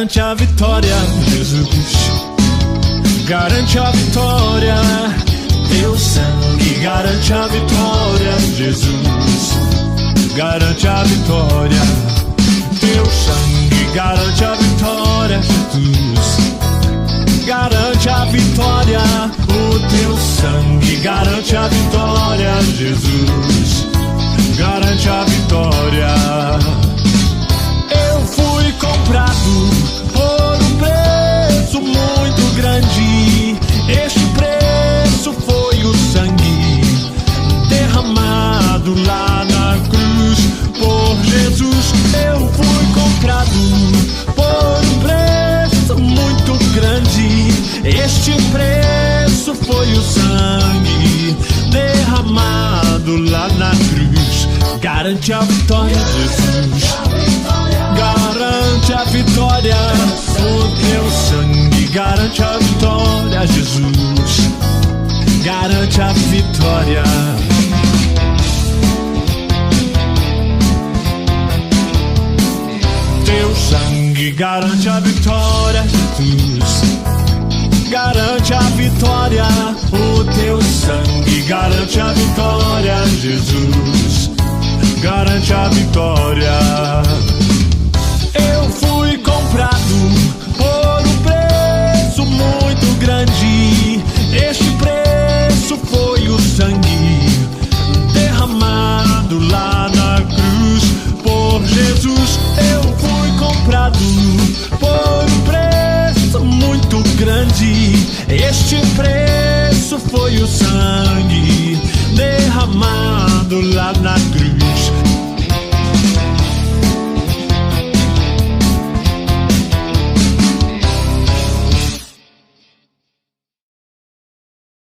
garante a vitória. Jesus garante a vitória. Teu sangue garante a vitória. Jesus garante a vitória. Teu sangue garante a vitória. Jesus garante a vitória. O teu sangue garante a vitória. Jesus garante a vitória. Eu fui comprado por um preço muito grande. Este preço foi o sangue derramado lá na cruz por Jesus. Eu fui comprado por um preço muito grande. Este preço foi o sangue derramado lá na cruz. Garante a vitória, Jesus. Garante a vitória. O teu sangue garante a vitória, Jesus. Garante a vitória. Teu sangue garante a vitória, Jesus. Garante a vitória. O teu sangue garante a vitória, Jesus. Garante a vitória. Eu fui comprado por um preço muito grande. Este preço foi o sangue derramado lá na cruz por Jesus. Eu fui comprado por um preço muito grande. Este preço foi o sangue derramado lá na cruz.